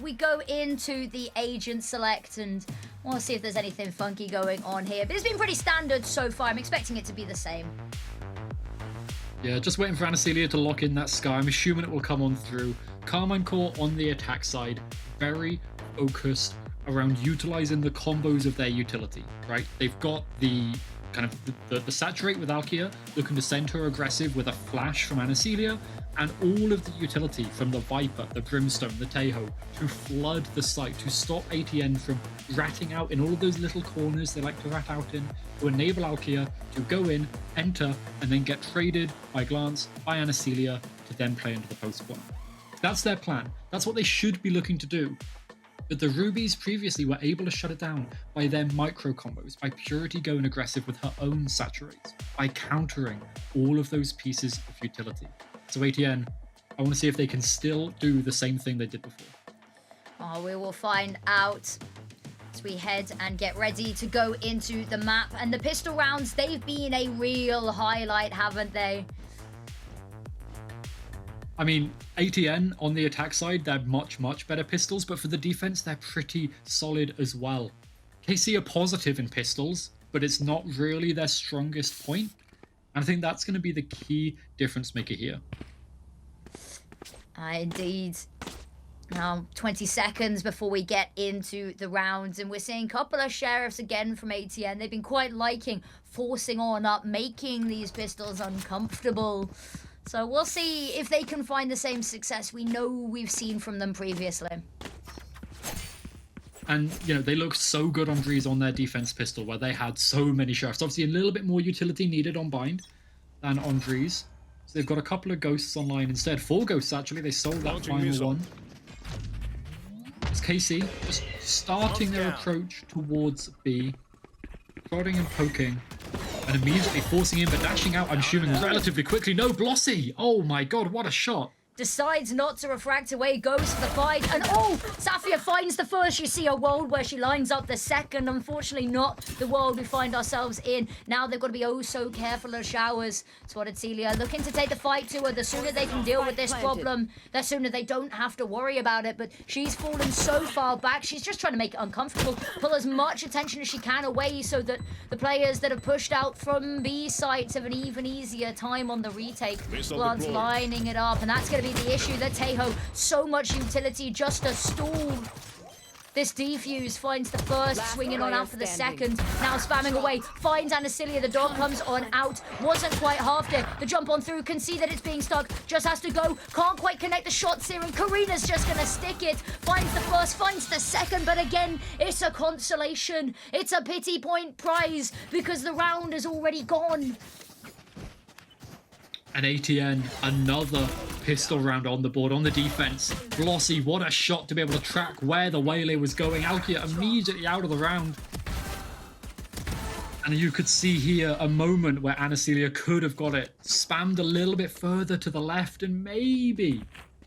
We go into the agent select and we'll see if there's anything funky going on here. But it's been pretty standard so far. I'm expecting it to be the same. Yeah, just waiting for Anacelia to lock in that Sky. I'm assuming it will come on through. Carmine Core on the attack side, very focused around utilizing the combos of their utility, right? They've got the kind of the saturate with Alkia, looking to send her aggressive with a flash from Anacelia, and all of the utility from the Viper, the Brimstone, the Tejo, to flood the site, to stop ATN from ratting out in all of those little corners they like to rat out in, to enable Alkia to go in, enter, and then get traded by Glance, by Anacelia, to then play into the post corner. That's their plan. That's what they should be looking to do. But the Rubies previously were able to shut it down by their micro combos, by Purity going aggressive with her own saturates, by countering all of those pieces of utility. So ATN, I want to see if they can still do the same thing they did before. Oh, we will find out as we head and get ready to go into the map. And the pistol rounds, they've been a real highlight, haven't they? I mean, ATN on the attack side, they're much better pistols, but for the defense, they're pretty solid as well. KC are positive in pistols, but it's not really their strongest point. And I think that's going to be the key difference maker here. Indeed. Now, 20 seconds before we get into the rounds, and we're seeing a couple of sheriffs again from ATN. They've been quite liking forcing on up, making these pistols uncomfortable. So we'll see if they can find the same success we know we've seen from them previously. And, you know, they looked so good on Drees on their defense pistol, where they had so many sheriffs. Obviously, a little bit more utility needed on Bind than on Drees. So they've got a couple of ghosts online instead. 4 ghosts, actually. They sold that final one. It's KC just starting their approach towards B. Prodding and poking. And immediately forcing in, but dashing out, I'm assuming, relatively quickly. No, Blossy! Oh my god, what a shot. Decides not to refract away, goes for the fight, and oh! Safia finds the first. You see a world where she lines up the second. Unfortunately, not the world we find ourselves in. Now they've got to be oh so careful of showers. Spotted Celia looking to take the fight to her. The sooner they can deal with this problem, the sooner they don't have to worry about it. But she's fallen so far back. She's just trying to make it uncomfortable. Pull as much attention as she can away so that the players that have pushed out from B sites have an even easier time on the retake. Glance lining it up, and that's going to be the issue. That Tejo, so much utility just to stall this defuse. Finds the first, swinging on out for the second, now spamming away, finds Anacelia, the dog comes on out, wasn't quite halved it, the jump on through, can see that it's being stuck, just has to go, can't quite connect the shots here, and Karina's just gonna stick it, finds the first, finds the second, but again, it's a consolation, it's a pity point prize, because the round is already gone. And ATN, another pistol round on the board on the defense. Blossy, what a shot to be able to track where the Waylay was going. Alkia immediately out of the round. And you could see here a moment where Anacelia could have got it. Spammed a little bit further to the left, and maybe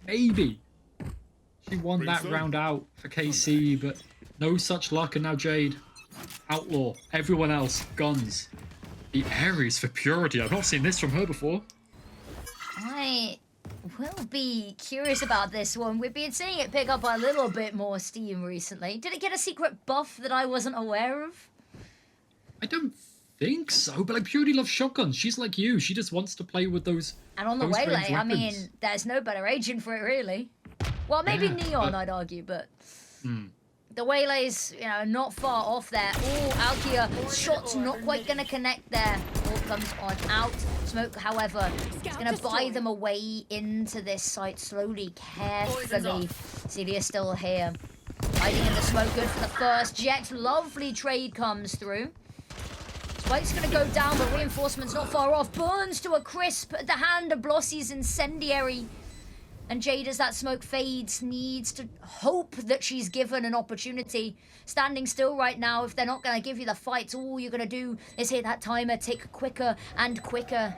she won that round out for KC, but no such luck. And now Jade, Outlaw, everyone else, guns. The Ares for Purity. I've not seen this from her before. I will be curious about this one. We've been seeing it pick up a little bit more steam recently. Did it get a secret buff that I wasn't aware of? I don't think so, but like Purity loves shotguns. She's like you. She just wants to play with those. And on the Waylay, I mean, there's no better agent for it, really. Well, maybe Neon, I'd argue, but the Waylay's, you know, not far off there. Oh, Alkia, shot's not quite going to connect there. All comes on out. Smoke, however, is going to buy them away into this site slowly, carefully. Celia's still here. Hiding in the smoke, good for the first. Jet, lovely trade comes through. Spike's going to go down, but reinforcements not far off. Burns to a crisp at the hand of Blossy's incendiary. And Jade, as that smoke fades, needs to hope that she's given an opportunity. Standing still right now, if they're not going to give you the fight, all you're going to do is hit that timer tick quicker and quicker.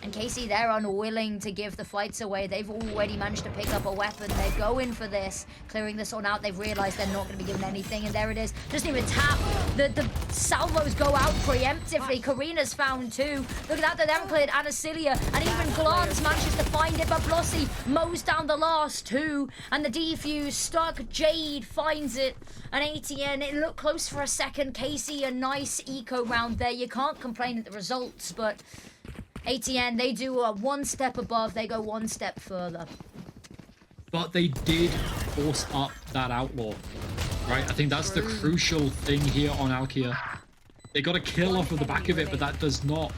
And Casey, they're unwilling to give the fights away. They've already managed to pick up a weapon. They're going for this, clearing this one out. They've realized they're not going to be given anything, and there it is. Doesn't even tap. The salvos go out preemptively. Karina's found two. Look at that, they haven't cleared Anasilia, and even Glance manages to find it, but Blossy mows down the last two, and the defuse stuck. Jade finds it, and ATN, it looked close for a second. Casey, a nice eco round there. You can't complain at the results, but ATN, they do a one step above, they go one step further. But they did force up that outlaw, right? I think that's the crucial thing here on Alkia. They got a kill off of the back of it, but that does not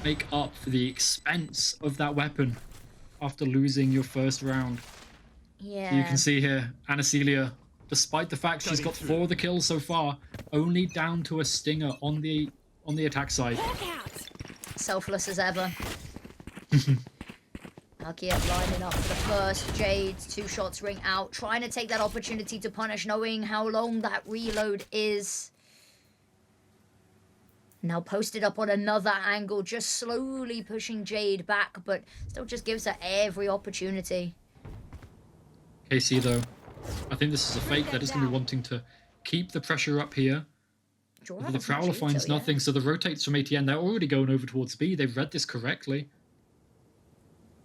make up for the expense of that weapon after losing your first round. Yeah. So you can see here, Anasilia, despite the fact she's got 4 of the kills so far, only down to a stinger on the attack side. Selfless as ever. Alkia lining up for the first. Jade, 2 shots ring out, trying to take that opportunity to punish, knowing how long that reload is. Now posted up on another angle, just slowly pushing Jade back, but still just gives her every opportunity. KC though, I think this is a fake. They're just going to be wanting to keep the pressure up here. But the Prowler finds nothing, so the rotates from ATN. They're already going over towards B. They've read this correctly.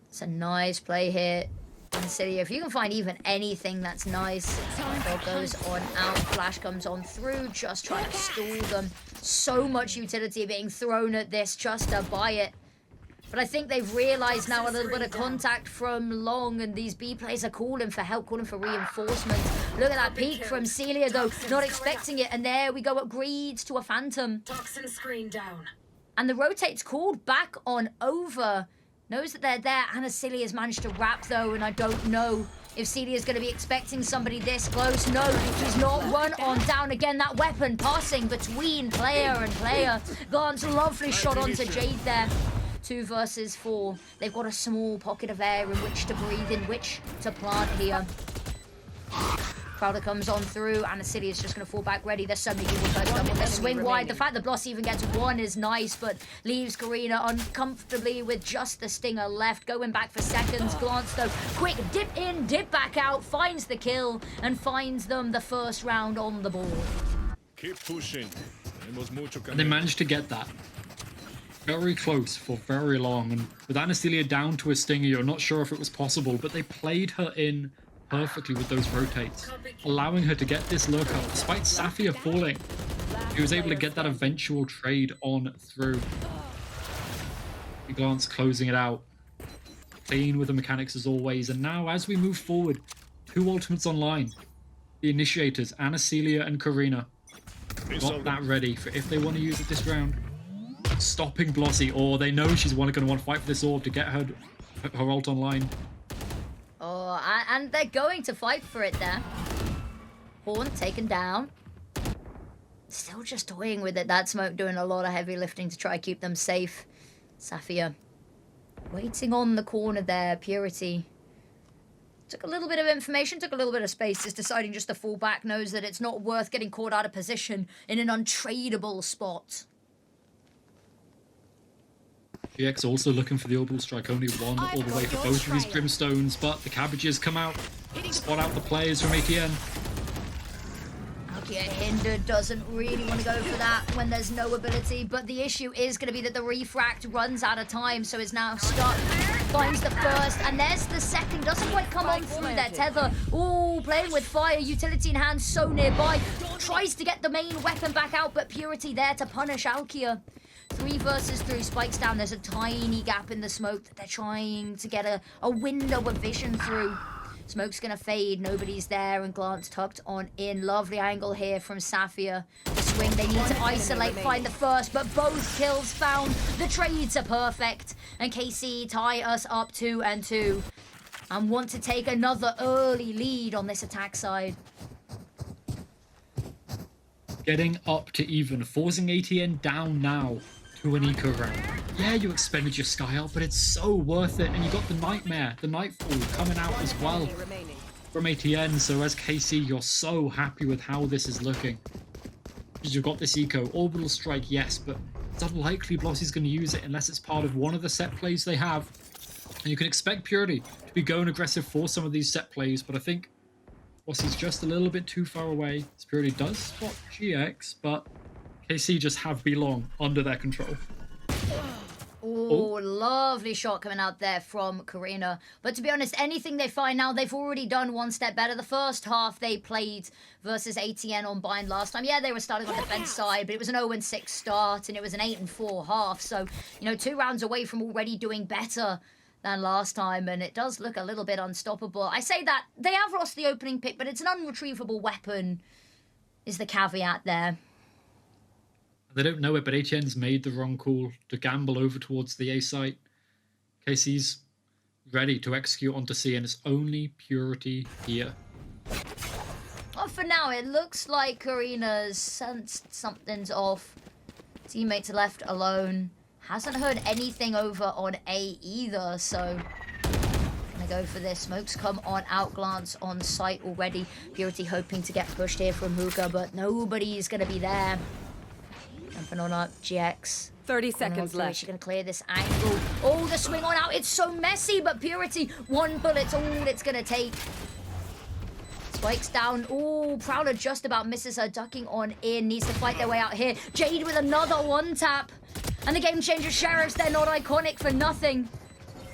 It's a nice play here in City. If you can find even anything that's nice. Dog goes on out, Flash comes on through, just trying to stall them. So much utility being thrown at this just to buy it. But I think they've realized now a little bit of contact from Long, and these B players are calling for help, calling for reinforcements. Look at that peek from Celia though, not expecting it, and there we go, upgrades to a Phantom. Toxin screen down. And the rotate's called back on over. Knows that they're there. Anasilia's managed to wrap though, and I don't know if Celia's going to be expecting somebody this close. No, she's not. Run on down again. That weapon passing between player and player. Glance, lovely shot onto Jade there. 2 versus 4. They've got a small pocket of air in which to breathe, in which to plant here. Crowder comes on through. Anasilia's just going to fall back ready. There's so many people close up on the swing wide. The fact that Bloss even gets 1 is nice, but leaves Karina uncomfortably with just the stinger left. Going back for seconds. Glance though, quick dip in, dip back out. Finds the kill and finds them the first round on the board. Keep pushing. And they managed to get that. Very close for very long, and with Anasilia down to a stinger, you're not sure if it was possible, but they played her in perfectly with those rotates, allowing her to get this lurkout. Despite Safia falling, she was able to get that eventual trade on through. Glance closing it out. Clean with the mechanics as always, and now as we move forward, 2 ultimates online. The initiators, Anasilia and Karina, got that ready for if they want to use it this round. Stopping Blossy, or they know she's going to want to fight for this orb to get her ult online. Oh, and they're going to fight for it there. Horn taken down. Still just toying with it. That Smoke doing a lot of heavy lifting to try to keep them safe. Safia waiting on the corner there. Purity took a little bit of information, took a little bit of space, is deciding just to fall back, knows that it's not worth getting caught out of position in an untradeable spot. GX also looking for the orbital strike, only 1 all the way for both of these Brimstones, but the cabbages come out, spot out the players from ATN. Alkia hindered, doesn't really want to go for that when there's no ability, but the issue is going to be that the refract runs out of time, so it's now stuck. Finds the first, and there's the second, doesn't quite come on through their tether. Ooh, playing with fire, utility in hand, so nearby. Tries to get the main weapon back out, but Purity there to punish Alkia. 3 versus 3, spikes down. There's a tiny gap in the smoke that they're trying to get a window of vision through. Smoke's gonna fade, nobody's there, and Glance tucked on in. Lovely angle here from Safia. The swing, they need to isolate, find the first, but both kills found. The trades are perfect, and KC tie us up 2-2. And want to take another early lead on this attack side. Getting up to even, forcing ATN down now to an eco round. Yeah, you expended your Sky Out, but it's so worth it. And you got the Nightmare, the Nightfall coming out as well from ATN. So as KC, you're so happy with how this is looking. Because you've got this eco. Orbital Strike, yes, but it's unlikely Blossy's going to use it unless it's part of one of the set plays they have. And you can expect Purity to be going aggressive for some of these set plays, but I think Blossy's just a little bit too far away. Purity does spot GX, but KC just have Belong under their control. Oh, lovely shot coming out there from Karina. But to be honest, anything they find now, they've already done one step better. The first half they played versus ATN on Bind last time. Yeah, they were starting on the defense side, but it was an 0-6 start and it was an 8-4 half. So, you know, 2 rounds away from already doing better than last time, and it does look a little bit unstoppable. I say that they have lost the opening pick, but it's an unretrievable weapon, is the caveat there. They don't know it, but ATN's made the wrong call to gamble over towards the A site. KC's ready to execute onto C, and it's only Purity here. Well, for now, it looks like Karina's sensed something's off. Teammates are left alone. Hasn't heard anything over on A either, so gonna go for this. Smokes come on out, glance on site already. Purity hoping to get pushed here from Hookah, but nobody's gonna be there. Jumping on up, GX. 30 seconds left. She's gonna clear this angle. Oh, the swing on out. It's so messy, but Purity, 1 bullet's all it's gonna take. Spikes down. Oh, Prowler just about misses her. Ducking on in. Needs to fight their way out here. Jade with another 1-tap. And the Game Changer Sheriffs, they're not iconic for nothing.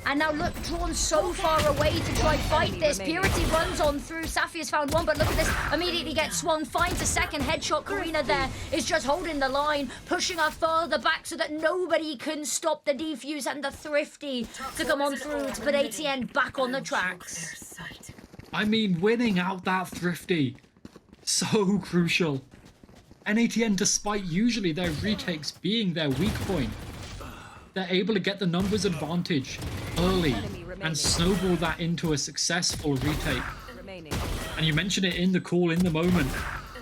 And now look, drawn so far away to try fight this. Purity runs on through. Safia's found one, but look at this. Immediately gets swung, finds a second headshot. Karina there is just holding the line, pushing her further back so that nobody can stop the defuse and the Thrifty to come on through to put ATN back on the tracks. I mean, winning out that Thrifty, so crucial. And ATN, despite usually their retakes being their weak point, they're able to get the numbers advantage early and snowball that into a successful retake. And you mentioned it in the call in the moment.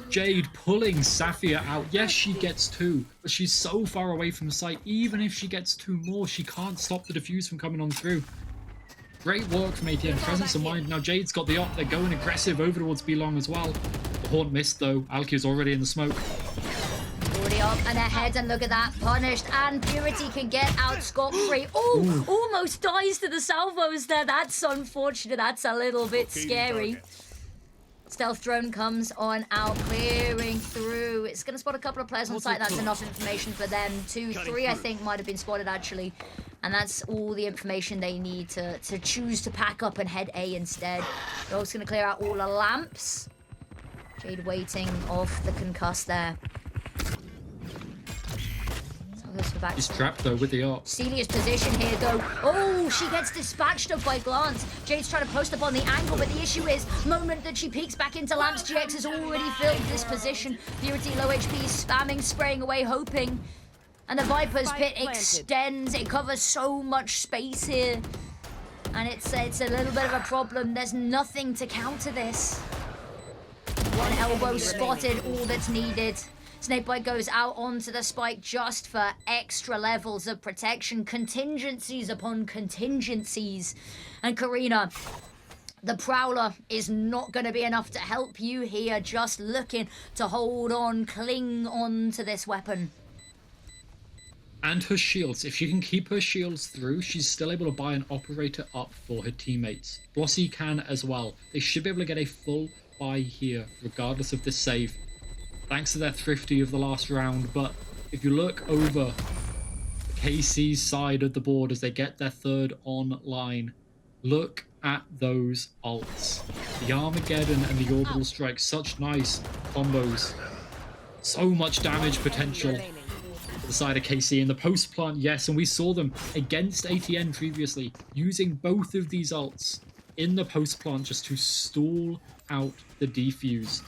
Jade pulling Safia out. Yes, she gets 2, but she's so far away from sight. Even if she gets 2 more, she can't stop the defuse from coming on through. Great work from ATN, presence of mind. Now Jade's got the op. They're going aggressive over towards Belong as well. The Haunt missed though. Alki's already in the smoke. Already up and ahead, and look at that, punished, and Purity can get out scot-free. Oh, almost dies to the salvos there. That's unfortunate. That's a little bit scary. Stealth drone comes on out, clearing through. It's going to spot a couple of players on site. That's enough information for them. 2, 3, I think, might have been spotted, actually. And that's all the information they need to choose to pack up and head A instead. They're also going to clear out all the lamps. Jade waiting off the concuss there. He's trapped though with the op. Celia's position here though. Oh, she gets dispatched up by Glance. Jade's trying to post up on the angle, but the issue is, moment that she peeks back into lamps, GX has already filled this position. Purity low HP, spamming, spraying away, hoping. And the Viper's pit extends. It covers so much space here. And it's a little bit of a problem. There's nothing to counter this. 1 elbow spotted, all that's needed. Snakebite goes out onto the spike just for extra levels of protection. Contingencies upon contingencies. And Karina, the Prowler is not going to be enough to help you here. Just looking to hold on, cling on to this weapon. And her shields. If she can keep her shields through, she's still able to buy an operator up for her teammates. Blossy can as well. They should be able to get a full buy here, regardless of this save. Thanks to their Thrifty of the last round, but if you look over KC's side of the board as they get their 3rd online, look at those ults. The Armageddon and the Orbital Strike, such nice combos. So much damage potential to the side of KC. In the post plant, yes, and we saw them against ATN previously, using both of these ults in the post plant just to stall out the defuse.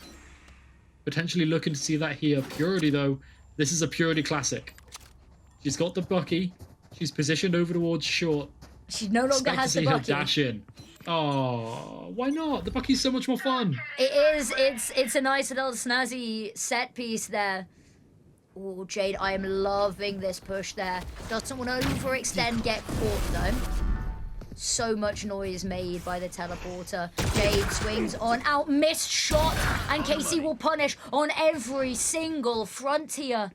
Potentially looking to see that here. Purity, though, this is a Purity classic. She's got the Bucky. She's positioned over towards short. She no longer has the Bucky. Her dash in. Oh, why not? The Bucky's so much more fun. It is. It's a nice little snazzy set piece there. Oh, Jade, I am loving this push there. Doesn't want to overextend, get caught though. So much noise made by the teleporter. Jade swings on out, missed shot, and KC will punish on every single front here.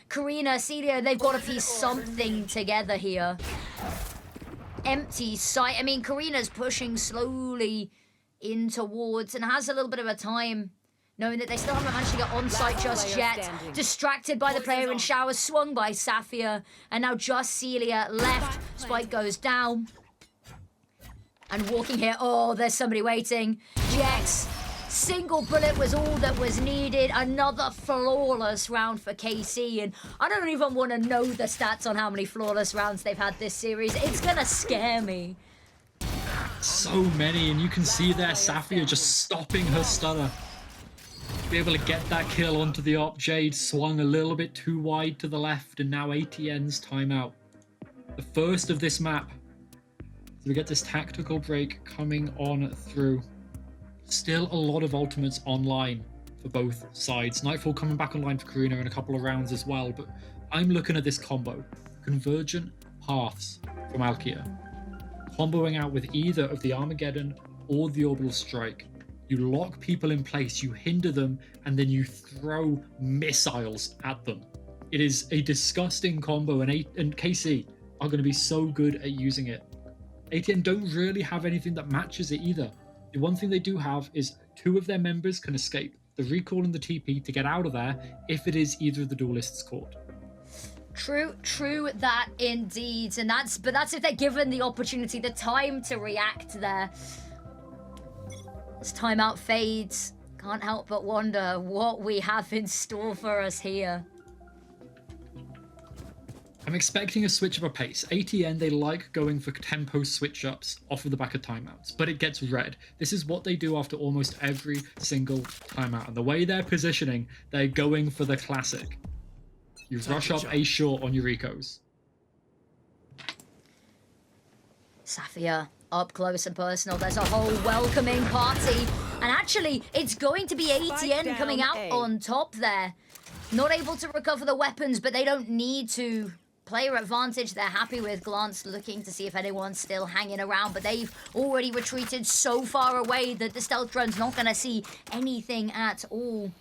Karina, Celia, they've got to piece something together here. Empty sight. I mean, Karina's pushing slowly in towards and has a little bit of a time, knowing that they still haven't managed to get on site just yet. Distracted by the player in shower, swung by Safia, and now just Celia left. Spike goes down. And walking here, oh, there's somebody waiting. GX, single bullet was all that was needed. Another flawless round for KC, and I don't even want to know the stats on how many flawless rounds they've had this series. It's gonna scare me. So many, and you can see there Safia just stopping her stunner. Be able to get that kill onto the op. Jade swung a little bit too wide to the left, and now ATN's timeout. The first of this map. So we get this tactical break coming on through. Still a lot of ultimates online for both sides. Nightfall coming back online for Karina in a couple of rounds as well, but I'm looking at this combo. Convergent Paths from Alkia. Comboing out with either of the Armageddon or the Orbital Strike. You lock people in place, you hinder them, and then you throw missiles at them. It is a disgusting combo, and KC are going to be so good at using it. ATN don't really have anything that matches it either. The one thing they do have is 2 of their members can escape the recall and the TP to get out of there if it is either of the duelists caught. True that indeed. And that's if they're given the opportunity, the time to react there. As timeout fades, can't help but wonder what we have in store for us here. I'm expecting a switch of a pace. ATN, they like going for tempo switch-ups off of the back of timeouts, but it gets read. This is what they do after almost every single timeout. And the way they're positioning, they're going for the classic. You rush up a short on your recos. Safia, up close and personal. There's a whole welcoming party. And actually, it's going to be ATN coming out on top there. Not able to recover the weapons, but they don't need to. Player advantage they're happy with. Glance looking to see if anyone's still hanging around, but they've already retreated so far away that the stealth drone's not going to see anything at all.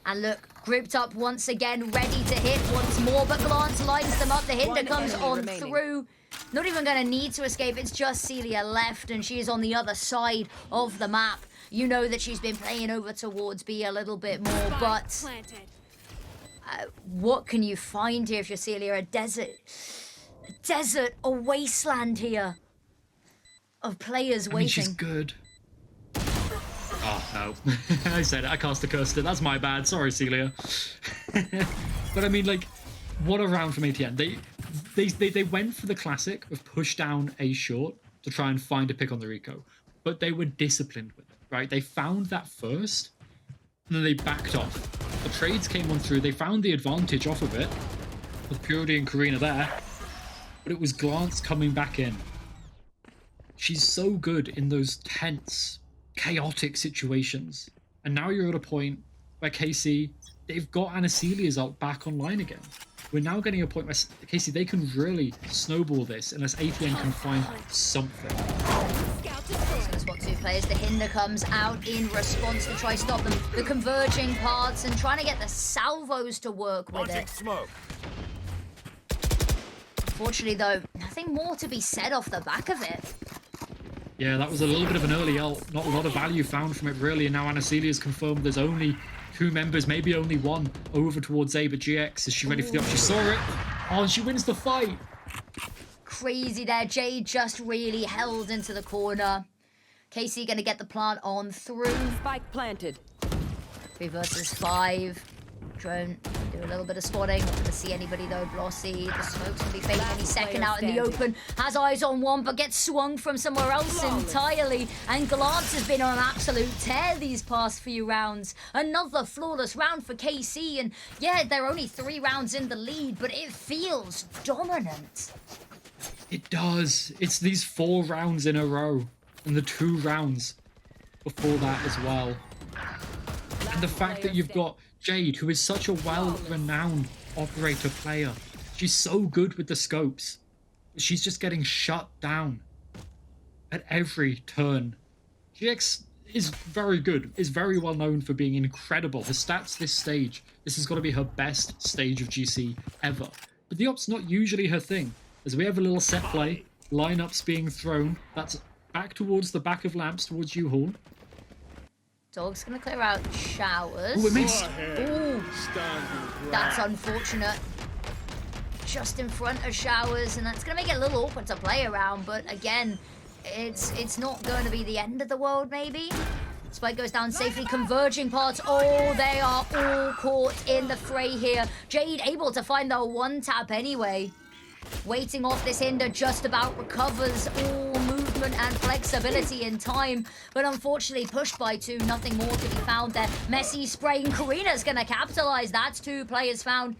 And look, grouped up once again, ready to hit once more, but Glance lines them up. The hinder comes on through. Not even going to need to escape. It's just Celia left, and she is on the other side of the map. You know that she's been playing over towards B a little bit more, but what can you find here if you're Celia? A desert, a wasteland here of players waiting. I mean, she's good. Oh, no. I said it. I cast a curse. That's my bad. Sorry, Celia. But I mean, like, what a round from ATN. They went for the classic of push down a short to try and find a pick on the Rico. But they were disciplined with it, right? They found that first, and then they backed off. The trades came on through. They found the advantage off of it, with Purity and Karina there. But it was Glance coming back in. She's so good in those tense, chaotic situations. And now you're at a point where KC, they've got Anacelia's ult back online again. We're now getting a point where KC, they can really snowball this unless ATN can find something. Gonna spot 2 players. The hinder comes out in response to try stop them. The converging paths and trying to get the salvos to work with it. Smoke. Unfortunately, though, nothing more to be said off the back of it. Yeah, that was a little bit of an early ult. Not a lot of value found from it, really. And now Anacelia's confirmed there's only 2 members, maybe only 1, over towards A. But GX, is she ready for the op? She saw it. Oh, and she wins the fight. Crazy there. Jade just really held into the corner. KC gonna get the plant on through. Spike planted. 3 versus 5. Drone do a little bit of spotting. Not gonna see anybody though. Blossy. The smoke's gonna be fading any second out in the open. Has eyes on one, but gets swung from somewhere else entirely. And Glance has been on an absolute tear these past few rounds. Another flawless round for KC. And yeah, they're only 3 rounds in the lead, but it feels dominant. It does. It's these 4 rounds in a row. And the 2 rounds before that as well. And the fact that you've got Jade, who is such a well-renowned operator player. She's so good with the scopes. She's just getting shut down at every turn. GX, is very good, is very well known for being incredible. Her stats this stage, this has got to be her best stage of GC ever. But the op's not usually her thing, as we have a little set play, lineups being thrown. That's back towards the back of lamps, towards you, Horn. Dog's gonna clear out showers. Oh, it makes... Ooh, that's unfortunate. Just in front of showers, and that's gonna make it a little awkward to play around, but again, it's not going to be the end of the world, maybe. Spike goes down safely, converging parts. Oh, they are all caught in the fray here. Jade able to find the one tap anyway. Waiting off this hinder, just about recovers all movement and flexibility in time, but unfortunately pushed by two, nothing more to be found there. Messi spraying, Karina's gonna capitalize. That's two players found.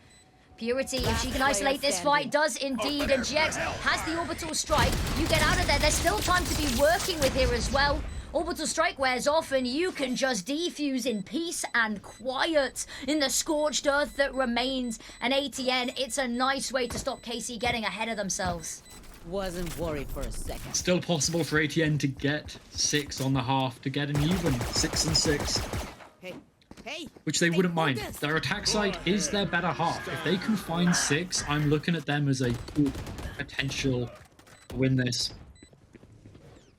Purity, if she can isolate this fight, does indeed, and GX has the orbital strike. You get out of there, there's still time to be working with here as well. Orbital strike wears off and you can just defuse in peace and quiet in the scorched earth that remains. And ATN, it's a nice way to stop KC getting ahead of themselves. Wasn't worried for a second. Still possible for ATN to get 6 on the half, to get an even 6 and 6. Hey, which they wouldn't mind. Their attack side is their better half. If they can find 6, I'm looking at them as a good potential to win this.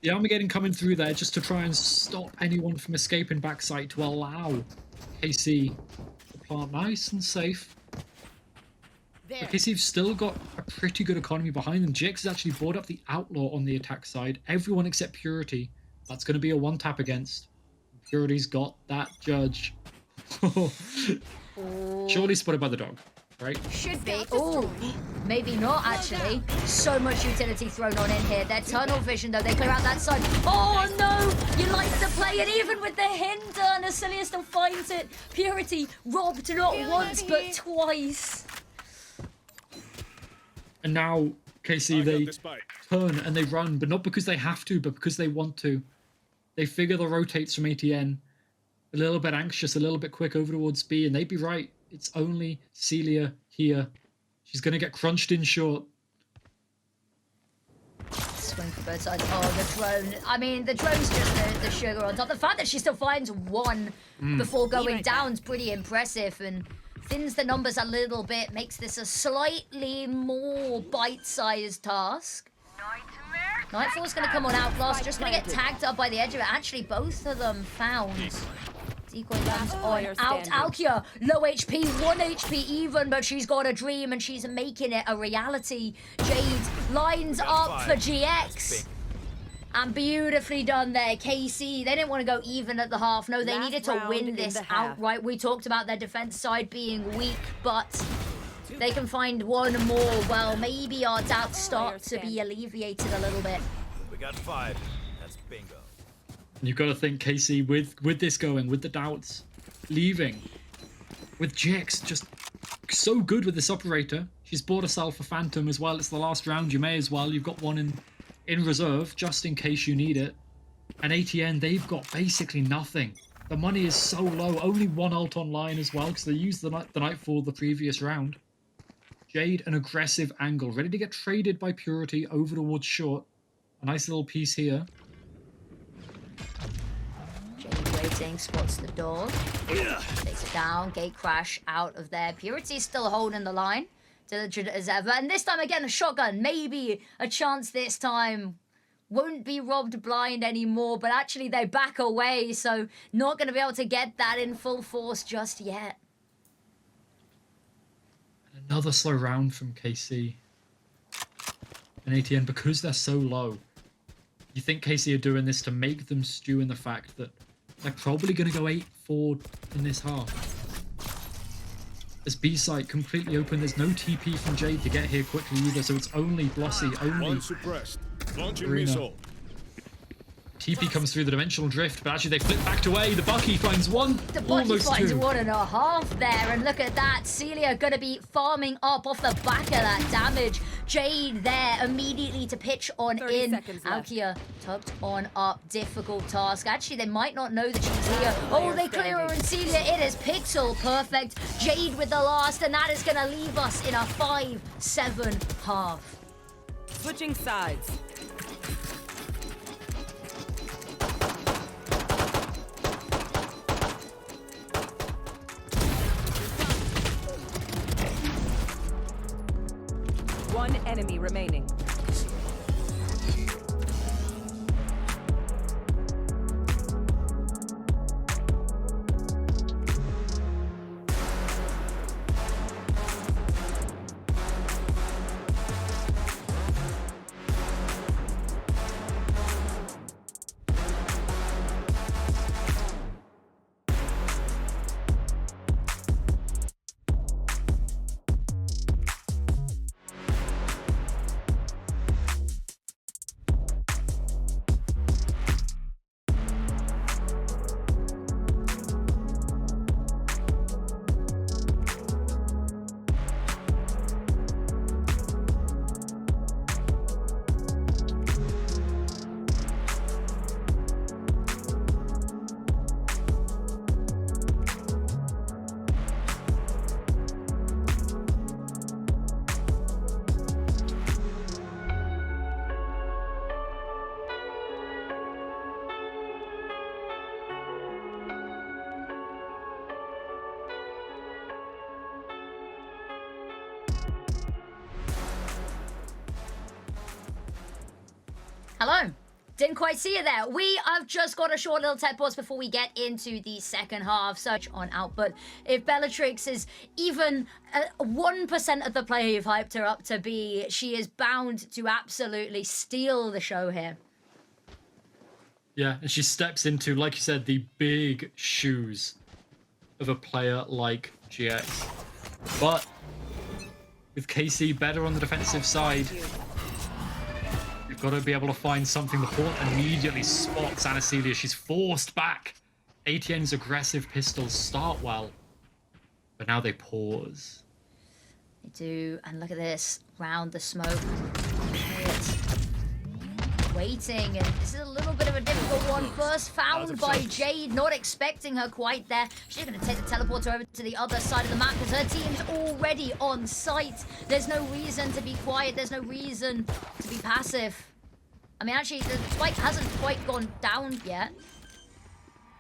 The Armageddon coming through there just to try and stop anyone from escaping backside, to allow KC to plant nice and safe. But KC've still got a pretty good economy behind them. GX has actually brought up the Outlaw on the attack side. Everyone except Purity. That's going to be a one-tap against. Purity's got that Judge. Surely spotted by the dog, right? Should be. Oh, maybe not actually. So much utility thrown on in here. Their tunnel vision though, they clear out that side. Oh no! You like to play it even with the hinder, and Acilia still finds it. Purity robbed not once but twice. And now KC, they turn and they run, but not because they have to, but because they want to. They figure the rotates from ATN. A little bit anxious, a little bit quick over towards B, and they'd be right. It's only Celia here. She's going to get crunched in short. Swing for both sides. Oh, the drone. I mean, the drone's just the sugar on top. The fact that she still finds one before going down is pretty impressive, and thins the numbers a little bit, makes this a slightly more bite-sized task. Nightfall's going to come on Outblast, just going to get tagged up by the edge of it. Actually, both of them found. Decoy lands on out. Alkia, low HP, 1 HP even, but she's got a dream and she's making it a reality. Jade lines up for GX. And beautifully done there, KC. They didn't want to go even at the half. No, they needed to win this outright. We talked about their defense side being weak, but they can find one more. Well, maybe our doubts start to be alleviated a little bit. We got 5. That's bingo. You've got to think KC with this going, with the doubts, leaving, with Jix just so good with this operator. She's bought herself a Phantom as well. It's the last round. You may as well. You've got one in reserve just in case you need it. And ATN, they've got basically nothing. The money is so low. Only one ult online as well because they used the Nightfall the previous round. Jade, an aggressive angle, ready to get traded by Purity over towards short. A nice little piece here. Jade waiting, spots the door. Takes it down, gate crash out of there. Purity's still holding the line. Diligent as ever. And this time again, a shotgun. Maybe a chance this time. Won't be robbed blind anymore, but actually they back away, so not going to be able to get that in full force just yet. Another slow round from KC. And ATN, because they're so low, you think KC are doing this to make them stew in the fact that they're probably going to go 8-4 in this half. This B site completely open. There's no TP from Jade to get here quickly either, so it's only Blossy, only One suppressed. Launching Arena. missile. TP comes through the dimensional drift, but actually they flip backed away. The Bucky finds one, The Bucky almost finds two. 1.5 there, and look at that. Celia gonna be farming up off the back of that damage. Jade there immediately to pitch on 30 in. seconds left. Alkia tucked on up. Difficult task. Actually, they might not know that she's here. Oh, they clear her, and Celia, it is pixel perfect. Jade with the last, and that is gonna leave us in a 5-7 half. Switching sides. One enemy remaining. Hello. Didn't quite see you there. We have just got a short little tech pause before we get into the second half. Search on output. If Bellatrix is even 1% of the player you've hyped her up to be, she is bound to absolutely steal the show here. Yeah, and she steps into, like you said, the big shoes of a player like GX. But with KC better on the defensive side, you've got to be able to find something. The Haunt immediately spots Anacelia. She's forced back. ATN's aggressive pistols start well, but now they pause. They do, and look at this. Round the smoke. Waiting, and this is a little bit of a difficult one. First found by Jade, not expecting her quite there. She's going to take the teleporter over to the other side of the map because her team's already on site. There's no reason to be quiet. There's no reason to be passive. I mean, actually, the spike hasn't quite gone down yet.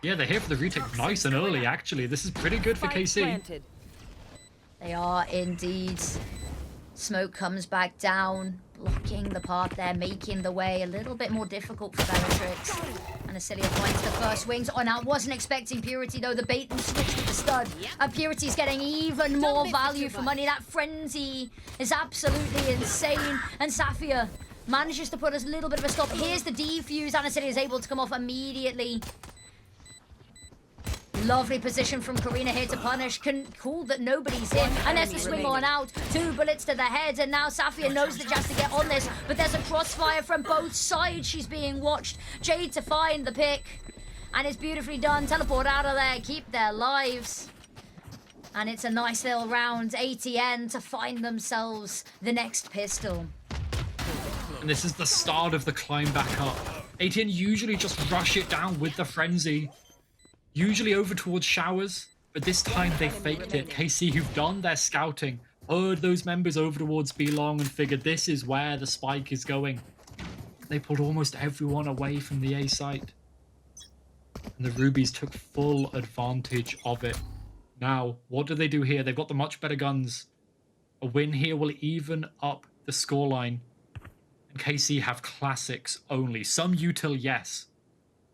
Yeah, they're here for the retake nice and early, actually. This is pretty good for KC. Planted. They are indeed. Smoke comes back down, blocking the path there, making the way a little bit more difficult for Bellatrix. And Anacelia finds the first wings. Oh, now wasn't expecting Purity, though. The bait and switch with the stud. And Purity's getting even more value for money. That frenzy is absolutely insane. And Safia manages to put a little bit of a stop. Here's the defuse. Anacelia is able to come off immediately. Lovely position from Karina here to punish. Cool that nobody's in. And there's the swing on out. 2 bullets to the head. And now Safia knows that she has to get on this. But there's a crossfire from both sides. She's being watched. Jade to find the pick. And it's beautifully done. Teleport out of there. Keep their lives. And it's a nice little round. ATN to find themselves the next pistol. And this is the start of the climb back up. ATN usually just rush it down with the frenzy. Usually over towards showers, but this time they faked it. KC, who've done their scouting, heard those members over towards B-Long and figured this is where the spike is going. They pulled almost everyone away from the A site. And the Rubies took full advantage of it. Now, what do they do here? They've got the much better guns. A win here will even up the scoreline. And KC have classics only. Some util, yes,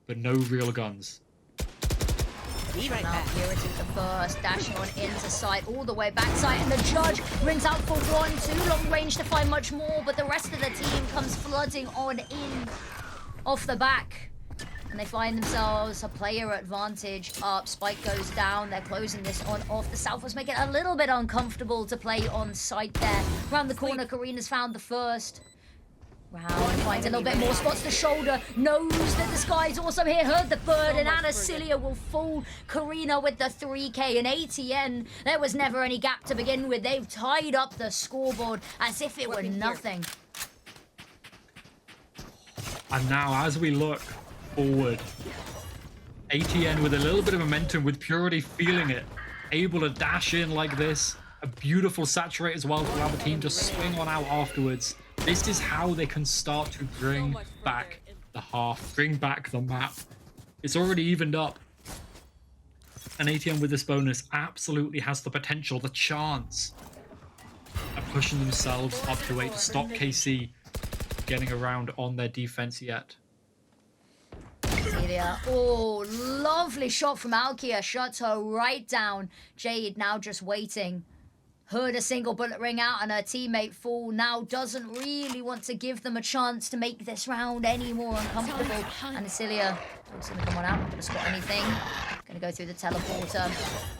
but no real guns. Be right Now back. Purity the first, dashing on into sight, all the way backside, and the judge rings out for 1, too long range to find much more, but the rest of the team comes flooding on in off the back. And they find themselves a player advantage up. Spike goes down. They're closing this on off. The South was making it a little bit uncomfortable to play on site there. Around the corner, Karina's found the first. Wow, and finds a little bit more, spots the shoulder, knows that the sky's also here, heard the third, and Anacelia will fool Karina with the 3K. And ATN, there was never any gap to begin with. They've tied up the scoreboard as if it were nothing. And now, as we look forward, ATN with a little bit of momentum, with Purity feeling it, able to dash in like this. A beautiful saturate as well to allow the team to swing on out afterwards. This is how they can start to bring back the half, bring back the map. It's already evened up. And ATN with this bonus absolutely has the potential, the chance of pushing themselves up to 8 to stop KC getting around on their defense yet. Celia. Oh, lovely shot from Alkia. Shuts her right down. Jade now just waiting. Heard a single bullet ring out and her teammate fall. Now doesn't really want to give them a chance to make this round any more uncomfortable. And Celia looks going to come on out. Not going to spot anything. Going to go through the teleporter.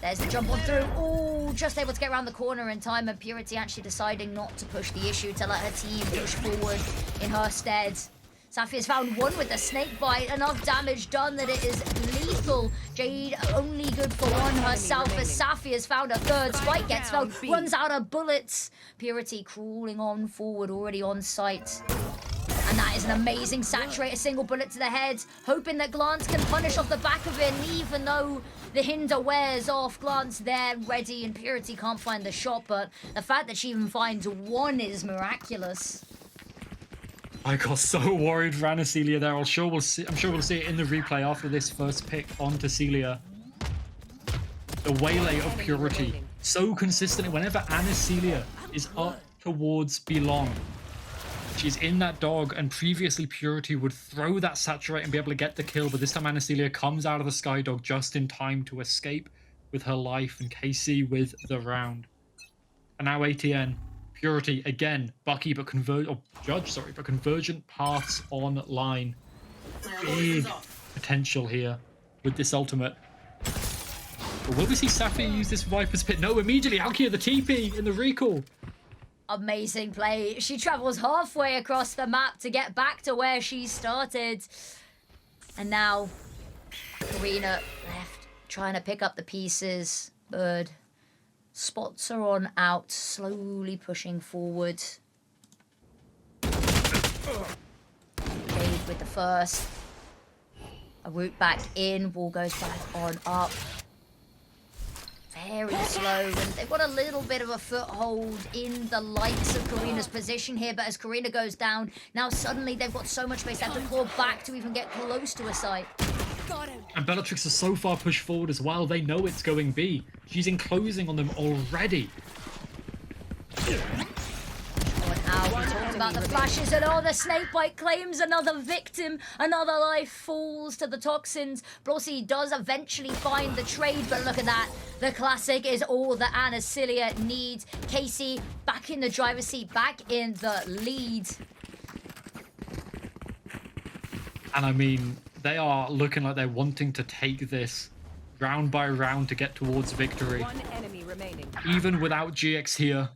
There's the jump on through. Oh, just able to get around the corner in time. And Purity actually deciding not to push the issue to let her team push forward in her stead. Safia's found one with the snake bite. Enough damage done that it is lethal. Jade only good for one herself as Safia's found a third. Spike gets found, runs out of bullets. Purity crawling on forward, already on site. And that is an amazing saturate, a single bullet to the head. Hoping that Glance can punish off the back of it. And even though the hinder wears off, Glance there ready and Purity can't find the shot. But the fact that she even finds one is miraculous. I got so worried for Celia there. I'm sure we'll see it in the replay after this first pick onto Celia. The waylay of Purity. So consistently, whenever Celia is up towards Belong, she's in that dog, and previously Purity would throw that saturate and be able to get the kill, but this time Celia comes out of the Sky Dog just in time to escape with her life, and KC with the round. And now ATN. Purity again, Bucky, but convergent paths online. Big potential here with this ultimate. But will we see Safia use this Viper's Pit? No, immediately Alkia the TP in the recall. Amazing play. She travels halfway across the map to get back to where she started. And now, Karina left, trying to pick up the pieces. Bird spots her on out, slowly pushing forward. Jade with the first. A route back in, wall goes back on up. Very slow, and they've got a little bit of a foothold in the likes of Karina's position here, but as Karina goes down, now suddenly they've got so much space they have to claw back to even get close to a site. And Bellatrix is so far pushed forward as well, they know it's going B. She's enclosing on them already. Out. We talked about the flashes and the snakebite claims another victim. Another life falls to the toxins. Blossy does eventually find the trade, but look at that. The classic is all that Celia needs. KC back in the driver's seat, back in the lead. And I mean, they are looking like they're wanting to take this round by round to get towards victory. One enemy remaining. Even without GX here.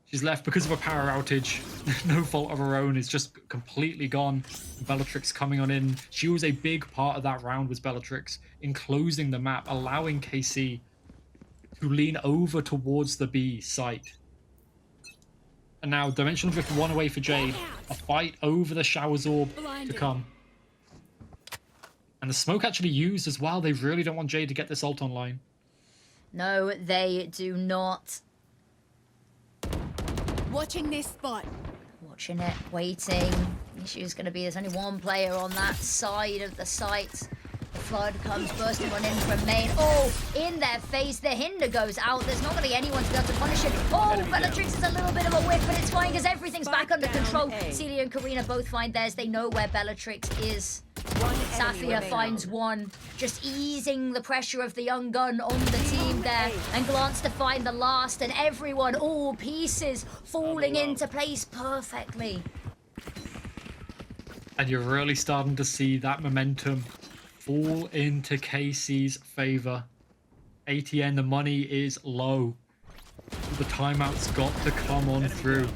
She's left because of a power outage. No fault of her own. It's just completely gone. Bellatrix coming on in. She was a big part of that round, was Bellatrix, enclosing the map, allowing KC to lean over towards the B site. And now Dimensional Drift one away for Jade. A fight over the Shower's Orb to come. And the smoke actually used as well. They really don't want Jade to get this ult online. No, they do not. Watching this spot. Watching it, waiting. The issue is going to be there's only one player on that side of the site. The flood comes bursting on in from main. Oh, in their face. The hinder goes out. There's not going to be anyone to be able to punish it. Oh, Bellatrix is a little bit of a whiff, but it's fine because everything's back under control. Celia and Karina both find theirs. They know where Bellatrix is. Safia finds one, just easing the pressure of the young gun on the team there, and Glance to find the last, and everyone, all pieces falling into place perfectly. And you're really starting to see that momentum fall into KC's favor. ATN, the money is low. The timeout's got to come on through.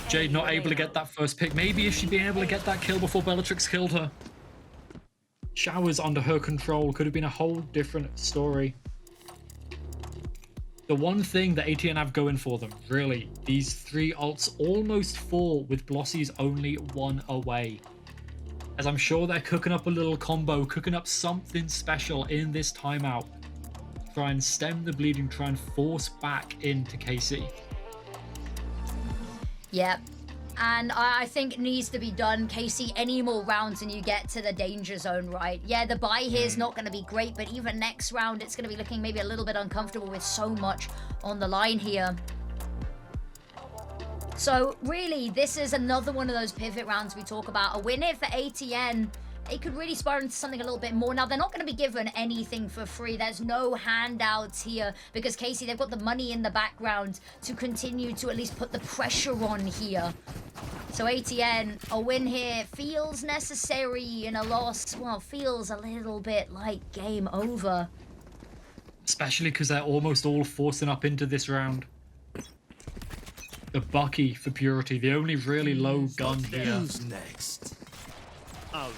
Jade not able to get that first pick. Maybe if she'd been able to get that kill before Bellatrix killed her. Showers under her control. Could have been a whole different story. The one thing that ATN have going for them, really, these three ults almost fall with Blossy's only one away. As I'm sure they're cooking up a little combo, cooking up something special in this timeout. Try and stem the bleeding, try and force back into KC. Yep. And I think it needs to be done. KC, any more rounds and you get to the danger zone, right? Yeah, the buy here is not going to be great, but even next round, it's going to be looking maybe a little bit uncomfortable with so much on the line here. So really, this is another one of those pivot rounds we talk about. A win here for ATN. They could really spiral into something a little bit more. Now, they're not going to be given anything for free. There's no handouts here because Casey, they've got the money in the background to continue to at least put the pressure on here. So ATN, a win here feels necessary, and a loss, well, feels a little bit like game over. Especially because they're almost all forcing up into this round. The Bucky for Purity, the only really low gun here. Who's next?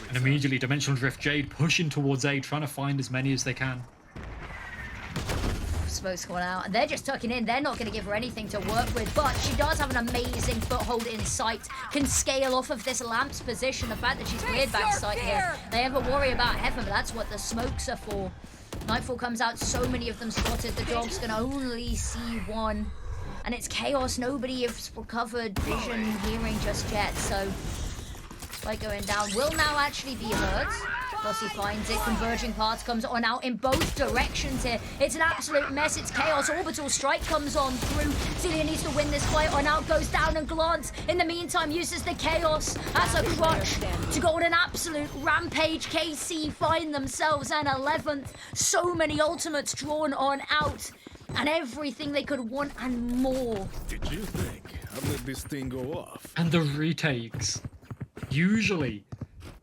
And immediately Dimensional Drift Jade pushing towards A, trying to find as many as they can. Smoke's going out, and they're just tucking in. They're not going to give her anything to work with, but she does have an amazing foothold in sight. Can scale off of this lamp's position. The fact that she's cleared back sight here. They ever worry about heaven, but that's what the smokes are for. Nightfall comes out, so many of them spotted. The dog's going to only see one. And it's chaos. Nobody has recovered vision, hearing just yet, so... Spike going down will now actually be heard. Bossy finds it. Converging path comes on out in both directions here. It's an absolute mess. It's chaos. Orbital strike comes on through. Celia needs to win this fight. On out goes down and Glance. In the meantime, uses the chaos as a crutch to go on an absolute rampage. KC find themselves an 11th. So many ultimates drawn on out. And everything they could want and more. Did you think I'd let this thing go off? And the retakes. Usually,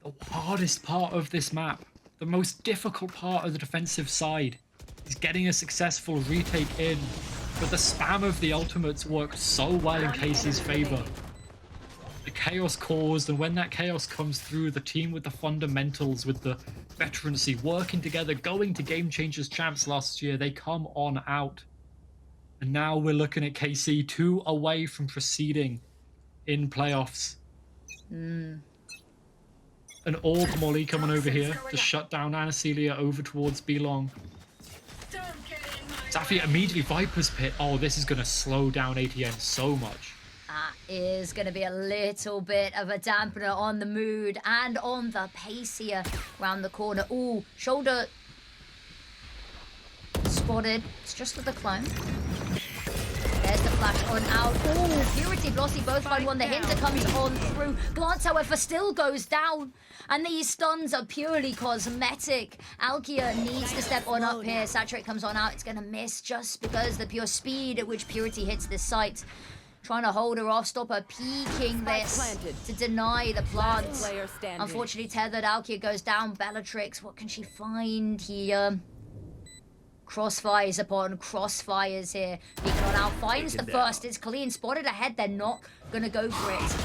the hardest part of this map, the most difficult part of the defensive side, is getting a successful retake in. But the spam of the ultimates worked so well in Casey's favor. The chaos caused, and when that chaos comes through, the team with the fundamentals, with the veterancy, working together, going to Game Changers champs last year, they come on out. And now we're looking at KC 2 away from proceeding in playoffs. An Orb Molly coming over here to shut down Anacelia over towards B-Long. Zafia immediately Viper's Pit. Oh, this is going to slow down ATN so much. That is going to be a little bit of a dampener on the mood and on the pace here around the corner. Ooh, shoulder spotted. It's just with the clone. There's the flash on out. Oh, Purity, Blossy both find one. The Hinter comes on through. Glance, however, still goes down. And these stuns are purely cosmetic. Alkia needs to step on up here. Saturate comes on out. It's going to miss just because the pure speed at which Purity hits this site. Trying to hold her off, stop her peeking this to deny the plant. Unfortunately, tethered. Alkia goes down. Bellatrix, what can she find here? Crossfires upon crossfires here. Beacon on out, finds the first. It's clean, spotted ahead. They're not gonna go for it.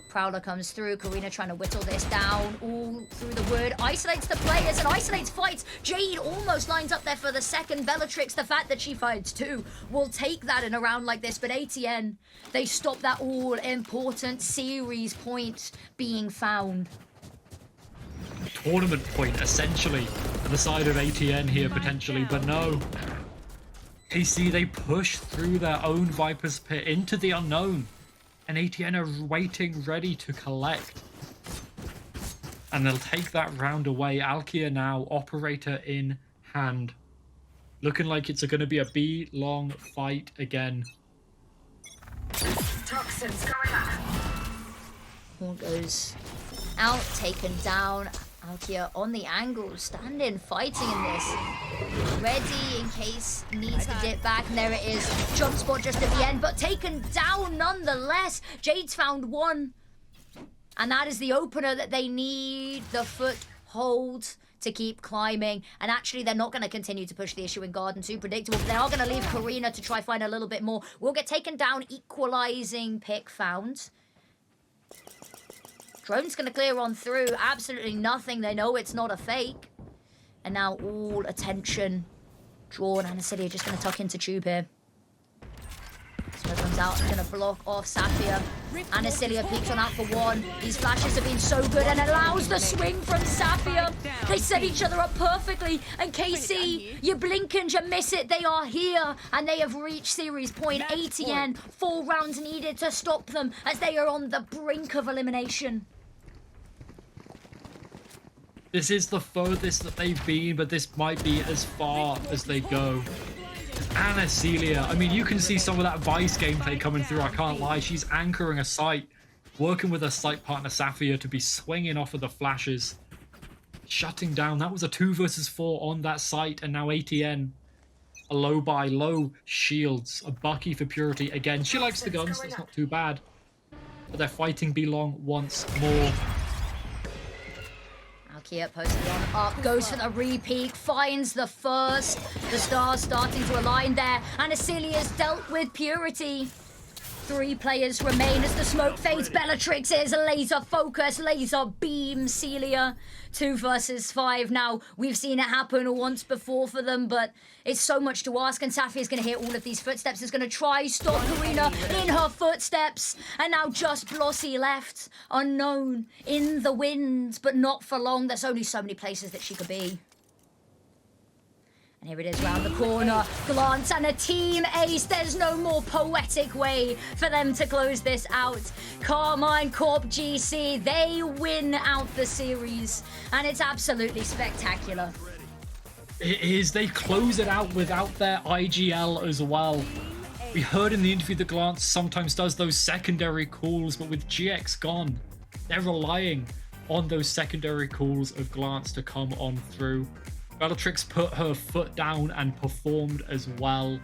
Prowler comes through. Karina trying to whittle this down all through the wood. Isolates the players and isolates fights. Jade almost lines up there for the second. Bellatrix, the fact that she fights too, will take that in a round like this. But ATN, they stop that all-important series point being found. Tournament point, essentially, on the side of ATN here, potentially, but no. AC, they push through their own Viper's Pit into the unknown, and ATN are waiting, ready to collect. And they'll take that round away. Alkia now, operator in hand. Looking like it's going to be a B-long fight again. Toxins going up. One goes out, taken down. Alkia on the angle, standing, fighting in this. Ready in case needs to dip back, and there it is. Jump spot just at the end, but taken down nonetheless. Jade's found one. And that is the opener that they need. The foothold to keep climbing. And actually, they're not going to continue to push the issue in Garden. Too predictable. But they are going to leave Karina to try find a little bit more. Will get taken down. Equalizing pick found. Drone's going to clear on through. Absolutely nothing. They know it's not a fake. And now all attention drawn. Anacelia just going to tuck into tube here. Smoke comes out. Going to block off Safia. Anacelia peeks on out for one. These flashes have been so good and allows the swing from Safia. They set each other up perfectly. And KC, you blink and you miss it. They are here and they have reached series point. ATN, 4 rounds needed to stop them as they are on the brink of elimination. This is the furthest that they've been, but this might be as far as they go. Anna Celia, I mean, you can see some of that Vice gameplay coming through, I can't lie. She's anchoring a site, working with her site partner Safia to be swinging off of the flashes, shutting down. That was a 2 versus 4 on that site, and now ATN, a low buy, low shields, a Bucky for Purity. Again, she likes the guns, that's not too bad. But they're fighting B-Long once more. Alkia posted on up, goes for the repeat, finds the first. The stars starting to align there, and Acelia's dealt with Purity. 3 players remain as the smoke fades. Bellatrix is laser focus, laser beam Celia. 2 versus 5 now. We've seen it happen once before for them, but it's so much to ask, and Safi is going to hear all of these footsteps. Is going to try stop Karina in her footsteps, and now just Blossy left, unknown, in the wind, but not for long. There's only so many places that she could be. And here it is round the corner. Glance and a team ace. There's no more poetic way for them to close this out. Carmine Corp GC, they win out the series. And it's absolutely spectacular. It is. They close it out without their IGL as well. We heard in the interview that Glance sometimes does those secondary calls, but with GX gone, they're relying on those secondary calls of Glance to come on through. Bellatrix put her foot down and performed as well.